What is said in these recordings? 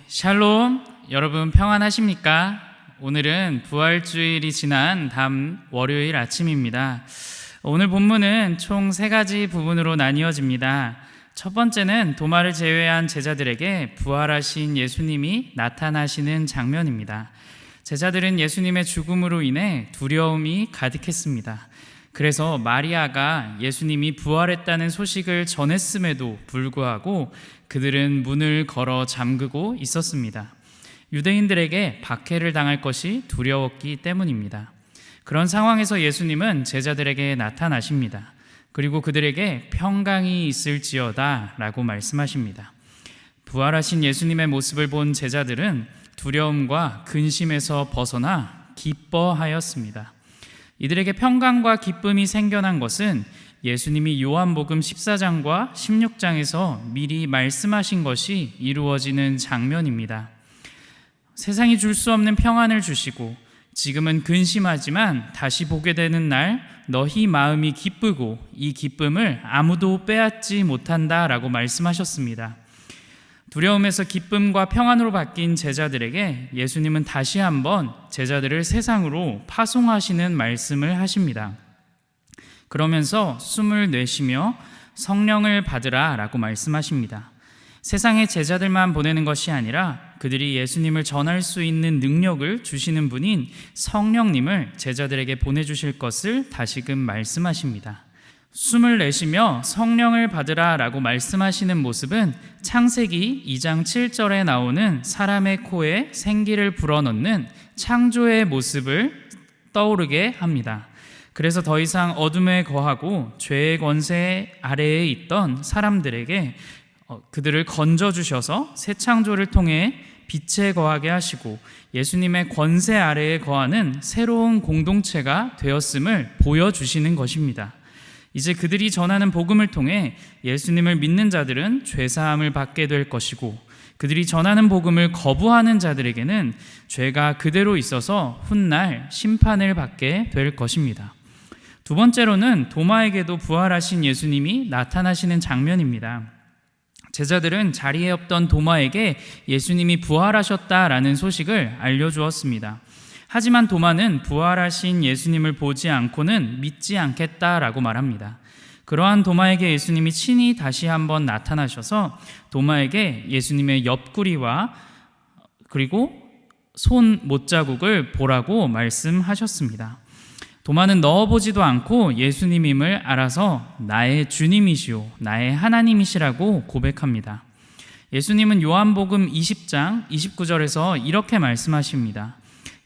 샬롬, 여러분 평안하십니까? 오늘은 부활주일이 지난 다음 월요일 아침입니다. 오늘 본문은 총 3가지 부분으로 나뉘어집니다. 첫 번째는 도마를 제외한 제자들에게 부활하신 예수님이 나타나시는 장면입니다. 제자들은 예수님의 죽음으로 인해 두려움이 가득했습니다. 그래서 마리아가 예수님이 부활했다는 소식을 전했음에도 불구하고 그들은 문을 걸어 잠그고 있었습니다. 유대인들에게 박해를 당할 것이 두려웠기 때문입니다. 그런 상황에서 예수님은 제자들에게 나타나십니다. 그리고 그들에게 평강이 있을지어다 라고 말씀하십니다. 부활하신 예수님의 모습을 본 제자들은 두려움과 근심에서 벗어나 기뻐하였습니다. 이들에게 평강과 기쁨이 생겨난 것은 예수님이 요한복음 14장과 16장에서 미리 말씀하신 것이 이루어지는 장면입니다. 세상이 줄 수 없는 평안을 주시고 지금은 근심하지만 다시 보게 되는 날 너희 마음이 기쁘고 이 기쁨을 아무도 빼앗지 못한다 라고 말씀하셨습니다. 두려움에서 기쁨과 평안으로 바뀐 제자들에게 예수님은 다시 한번 제자들을 세상으로 파송하시는 말씀을 하십니다. 그러면서 숨을 내쉬며 성령을 받으라 라고 말씀하십니다. 세상에 제자들만 보내는 것이 아니라 그들이 예수님을 전할 수 있는 능력을 주시는 분인 성령님을 제자들에게 보내주실 것을 다시금 말씀하십니다. 숨을 내쉬며 성령을 받으라 라고 말씀하시는 모습은 창세기 2장 7절에 나오는 사람의 코에 생기를 불어넣는 창조의 모습을 떠오르게 합니다. 그래서 더 이상 어둠에 거하고 죄의 권세 아래에 있던 사람들에게 그들을 건져주셔서 새 창조를 통해 빛에 거하게 하시고 예수님의 권세 아래에 거하는 새로운 공동체가 되었음을 보여주시는 것입니다. 이제 그들이 전하는 복음을 통해 예수님을 믿는 자들은 죄사함을 받게 될 것이고 그들이 전하는 복음을 거부하는 자들에게는 죄가 그대로 있어서 훗날 심판을 받게 될 것입니다. 두 번째로는 도마에게도 부활하신 예수님이 나타나시는 장면입니다. 제자들은 자리에 없던 도마에게 예수님이 부활하셨다라는 소식을 알려주었습니다. 하지만 도마는 부활하신 예수님을 보지 않고는 믿지 않겠다라고 말합니다. 그러한 도마에게 예수님이 친히 다시 한번 나타나셔서 도마에게 예수님의 옆구리와 그리고 손 못자국을 보라고 말씀하셨습니다. 도마는 넣어보지도 않고 예수님임을 알아서 나의 주님이시오, 나의 하나님이시라고 고백합니다. 예수님은 요한복음 20장 29절에서 이렇게 말씀하십니다.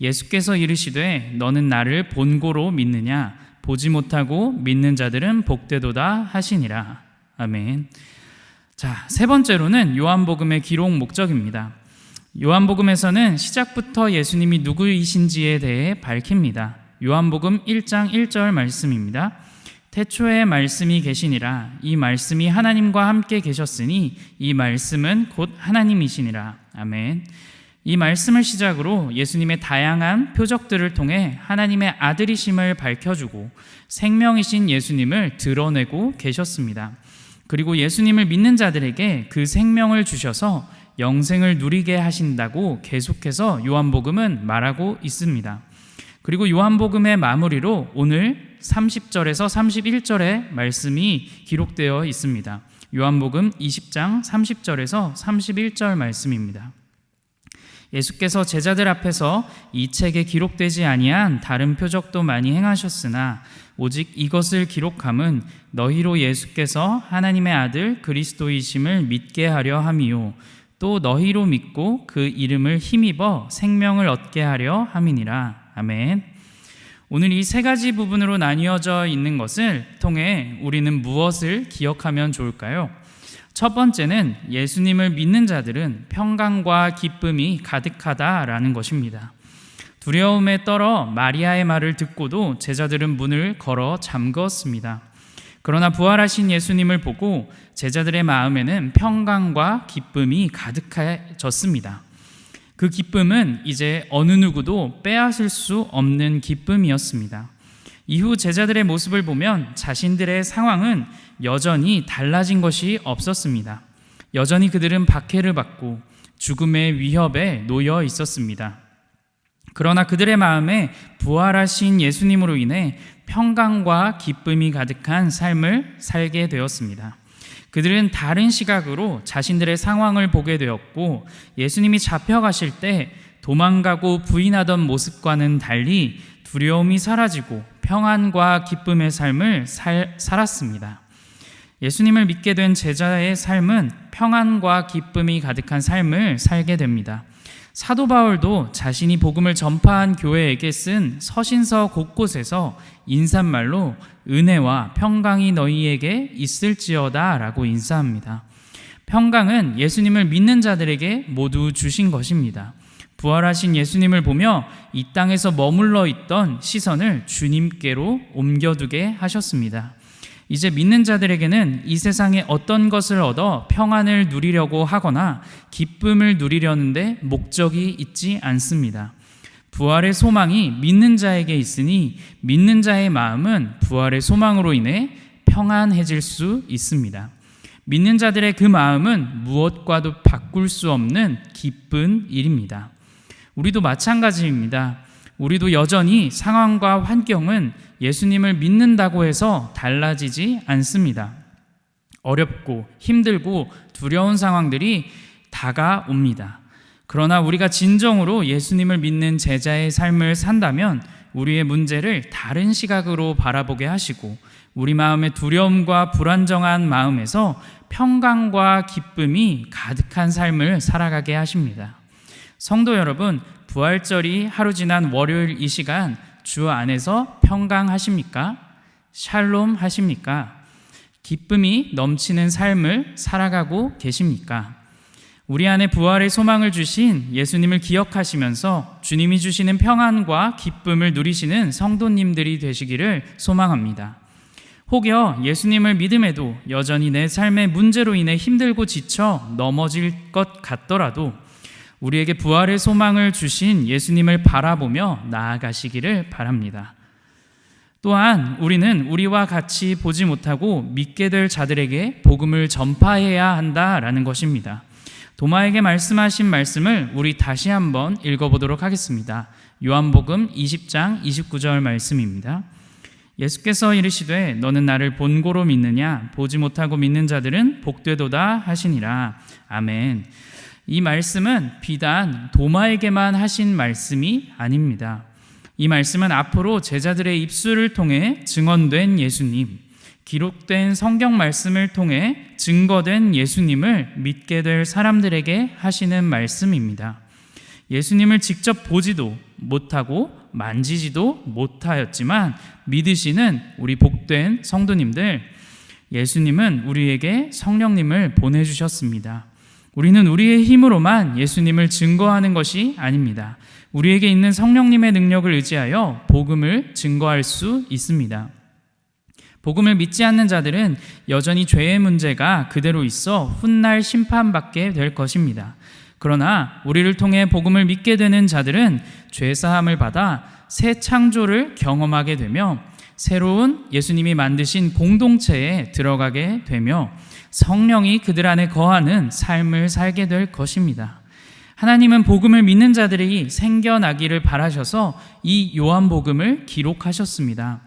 예수께서 이르시되 너는 나를 본고로 믿느냐 보지 못하고 믿는 자들은 복되도다 하시니라. 아멘. 자, 세 번째로는 요한복음의 기록 목적입니다. 요한복음에서는 시작부터 예수님이 누구이신지에 대해 밝힙니다. 요한복음 1장 1절 말씀입니다. 태초에 말씀이 계시니라. 이 말씀이 하나님과 함께 계셨으니 이 말씀은 곧 하나님이시니라. 아멘. 이 말씀을 시작으로 예수님의 다양한 표적들을 통해 하나님의 아들이심을 밝혀주고 생명이신 예수님을 드러내고 계셨습니다. 그리고 예수님을 믿는 자들에게 그 생명을 주셔서 영생을 누리게 하신다고 계속해서 요한복음은 말하고 있습니다. 그리고 요한복음의 마무리로 오늘 30절에서 31절의 말씀이 기록되어 있습니다. 요한복음 20장 30절에서 31절 말씀입니다. 예수께서 제자들 앞에서 이 책에 기록되지 아니한 다른 표적도 많이 행하셨으나 오직 이것을 기록함은 너희로 예수께서 하나님의 아들 그리스도이심을 믿게 하려 함이요 또 너희로 믿고 그 이름을 힘입어 생명을 얻게 하려 함이니라. 아멘. 오늘 이 3가지 부분으로 나뉘어져 있는 것을 통해 우리는 무엇을 기억하면 좋을까요? 첫 번째는 예수님을 믿는 자들은 평강과 기쁨이 가득하다라는 것입니다. 두려움에 떨어 마리아의 말을 듣고도 제자들은 문을 걸어 잠그었습니다. 그러나 부활하신 예수님을 보고 제자들의 마음에는 평강과 기쁨이 가득해졌습니다. 그 기쁨은 이제 어느 누구도 빼앗을 수 없는 기쁨이었습니다. 이후 제자들의 모습을 보면 자신들의 상황은 여전히 달라진 것이 없었습니다. 여전히 그들은 박해를 받고 죽음의 위협에 놓여 있었습니다. 그러나 그들의 마음에 부활하신 예수님으로 인해 평강과 기쁨이 가득한 삶을 살게 되었습니다. 그들은 다른 시각으로 자신들의 상황을 보게 되었고, 예수님이 잡혀가실 때 도망가고 부인하던 모습과는 달리 두려움이 사라지고 평안과 기쁨의 삶을 살았습니다. 예수님을 믿게 된 제자의 삶은 평안과 기쁨이 가득한 삶을 살게 됩니다. 사도 바울도 자신이 복음을 전파한 교회에게 쓴 서신서 곳곳에서 인사말로 은혜와 평강이 너희에게 있을지어다 라고 인사합니다. 평강은 예수님을 믿는 자들에게 모두 주신 것입니다. 부활하신 예수님을 보며 이 땅에서 머물러 있던 시선을 주님께로 옮겨두게 하셨습니다. 이제 믿는 자들에게는 이 세상에 어떤 것을 얻어 평안을 누리려고 하거나 기쁨을 누리려는데 목적이 있지 않습니다. 부활의 소망이 믿는 자에게 있으니 믿는 자의 마음은 부활의 소망으로 인해 평안해질 수 있습니다. 믿는 자들의 그 마음은 무엇과도 바꿀 수 없는 기쁜 일입니다. 우리도 마찬가지입니다. 우리도 여전히 상황과 환경은 예수님을 믿는다고 해서 달라지지 않습니다. 어렵고 힘들고 두려운 상황들이 다가옵니다. 그러나 우리가 진정으로 예수님을 믿는 제자의 삶을 산다면 우리의 문제를 다른 시각으로 바라보게 하시고 우리 마음의 두려움과 불안정한 마음에서 평강과 기쁨이 가득한 삶을 살아가게 하십니다. 성도 여러분, 부활절이 하루 지난 월요일 이 시간 주 안에서 평강하십니까? 샬롬 하십니까? 기쁨이 넘치는 삶을 살아가고 계십니까? 우리 안에 부활의 소망을 주신 예수님을 기억하시면서 주님이 주시는 평안과 기쁨을 누리시는 성도님들이 되시기를 소망합니다. 혹여 예수님을 믿음에도 여전히 내 삶의 문제로 인해 힘들고 지쳐 넘어질 것 같더라도 우리에게 부활의 소망을 주신 예수님을 바라보며 나아가시기를 바랍니다. 또한 우리는 우리와 같이 보지 못하고 믿게 될 자들에게 복음을 전파해야 한다라는 것입니다. 도마에게 말씀하신 말씀을 우리 다시 한번 읽어보도록 하겠습니다. 요한복음 20장 29절 말씀입니다. 예수께서 이르시되 너는 나를 본고로 믿느냐? 보지 못하고 믿는 자들은 복되도다 하시니라. 아멘. 이 말씀은 비단 도마에게만 하신 말씀이 아닙니다. 이 말씀은 앞으로 제자들의 입술을 통해 증언된 예수님, 기록된 성경 말씀을 통해 증거된 예수님을 믿게 될 사람들에게 하시는 말씀입니다. 예수님을 직접 보지도 못하고 만지지도 못하였지만 믿으시는 우리 복된 성도님들, 예수님은 우리에게 성령님을 보내주셨습니다. 우리는 우리의 힘으로만 예수님을 증거하는 것이 아닙니다. 우리에게 있는 성령님의 능력을 의지하여 복음을 증거할 수 있습니다. 복음을 믿지 않는 자들은 여전히 죄의 문제가 그대로 있어 훗날 심판받게 될 것입니다. 그러나 우리를 통해 복음을 믿게 되는 자들은 죄사함을 받아 새 창조를 경험하게 되며 새로운 예수님이 만드신 공동체에 들어가게 되며 성령이 그들 안에 거하는 삶을 살게 될 것입니다. 하나님은 복음을 믿는 자들이 생겨나기를 바라셔서 이 요한복음을 기록하셨습니다.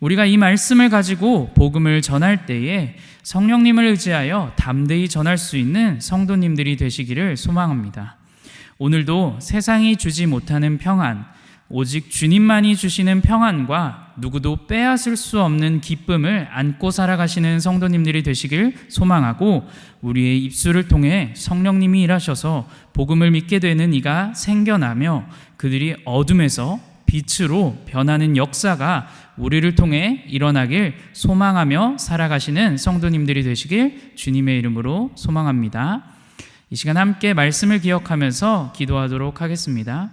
우리가 이 말씀을 가지고 복음을 전할 때에 성령님을 의지하여 담대히 전할 수 있는 성도님들이 되시기를 소망합니다. 오늘도 세상이 주지 못하는 평안, 오직 주님만이 주시는 평안과 누구도 빼앗을 수 없는 기쁨을 안고 살아가시는 성도님들이 되시길 소망하고 우리의 입술을 통해 성령님이 일하셔서 복음을 믿게 되는 이가 생겨나며 그들이 어둠에서 빛으로 변하는 역사가 우리를 통해 일어나길 소망하며 살아가시는 성도님들이 되시길 주님의 이름으로 소망합니다. 이 시간 함께 말씀을 기억하면서 기도하도록 하겠습니다.